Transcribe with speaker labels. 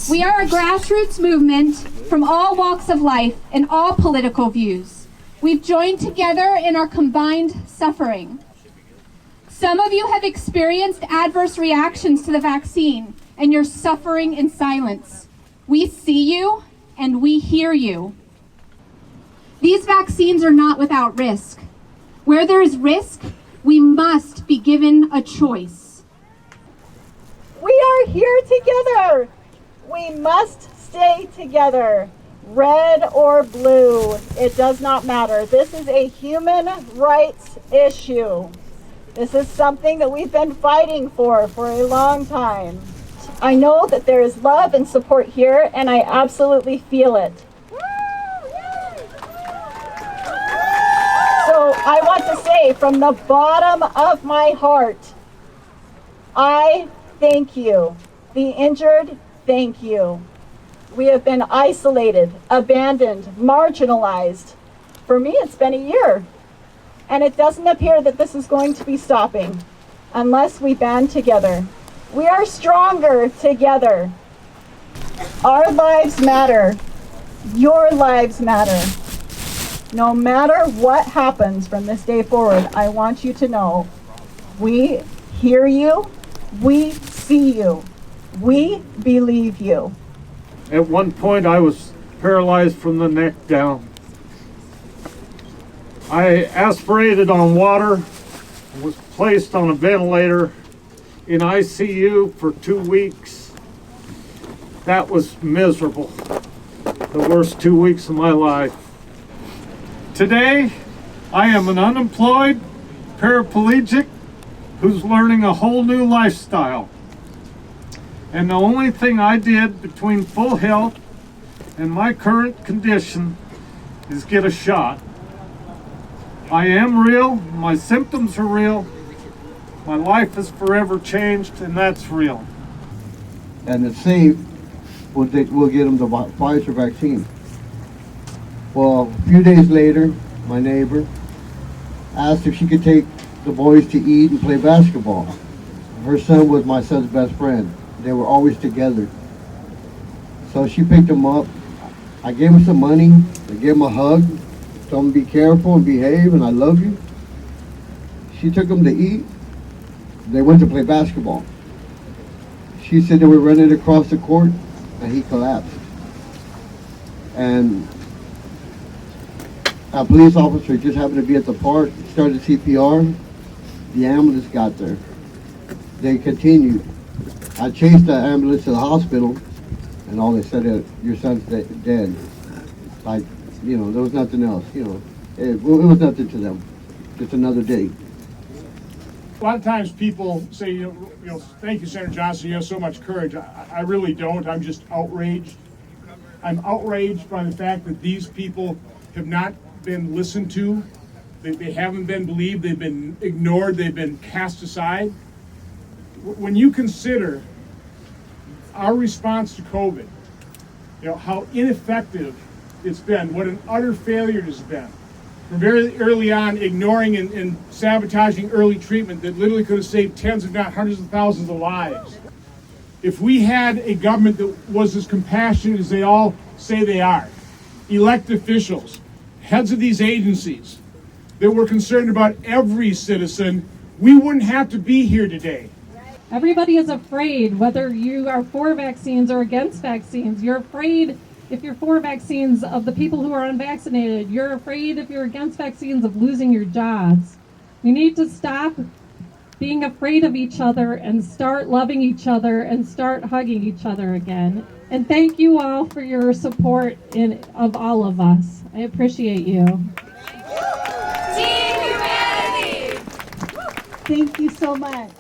Speaker 1: We are a grassroots movement from all walks of life and all political views. We've joined together in our combined suffering. Some of you have experienced adverse reactions to the vaccine, and you're suffering in silence. We see you and we hear you. These vaccines are not without risk. Where there is risk, we must be given a choice.
Speaker 2: We are here together. We must stay together. Red or blue, it does not matter. This is a human rights issue. This is something that we've been fighting for a long time. I know that there is love and support here, and I absolutely feel it. So I want to say from the bottom of my heart, I thank you. The injured, thank you. We have been isolated, abandoned, marginalized. For me, it's been a year. And it doesn't appear that this is going to be stopping unless we band together. We are stronger together. Our lives matter. Your lives matter. No matter what happens from this day forward, I want you to know we hear you, we see you, we believe you.
Speaker 3: At one point, I was paralyzed from the neck down. I aspirated on water, was placed on a ventilator in ICU for 2 weeks. That was miserable. The worst 2 weeks of my life. Today, I am an unemployed paraplegic who's learning a whole new lifestyle. And the only thing I did between full health and my current condition is get a shot. I am real, my symptoms are real, my life is forever changed, and that's real.
Speaker 4: And it's safe, we'll get them the Pfizer vaccine. Well, a few days later, my neighbor asked if she could take the boys to eat and play basketball. Her son was my son's best friend. They were always together. So she picked him up. I gave him some money. I gave him a hug. Told him be careful and behave and I love you. She took him to eat. They went to play basketball. She said they were running across the court and he collapsed. And a police officer just happened to be at the park, started CPR. The ambulance got there. They continued. I chased the ambulance to the hospital, and all they said is, your son's dead. Like, there was nothing else, It was nothing to them. Just another day.
Speaker 5: A lot of times people say, thank you, Senator Johnson, you have so much courage. I really don't. I'm just outraged. I'm outraged by the fact that these people have not been listened to. They haven't been believed. They've been ignored. They've been cast aside. When you consider our response to COVID, how ineffective it's been, what an utter failure it has been, from very early on ignoring and sabotaging early treatment that literally could have saved tens if not hundreds of thousands of lives. If we had a government that was as compassionate as they all say they are, elected officials, heads of these agencies, that were concerned about every citizen, we wouldn't have to be here today.
Speaker 6: Everybody is afraid, whether you are for vaccines or against vaccines. You're afraid, if you're for vaccines, of the people who are unvaccinated. You're afraid, if you're against vaccines, of losing your jobs. We need to stop being afraid of each other and start loving each other and start hugging each other again. And thank you all for your support of all of us. I appreciate you.
Speaker 1: Team Humanity!
Speaker 2: Thank you so much.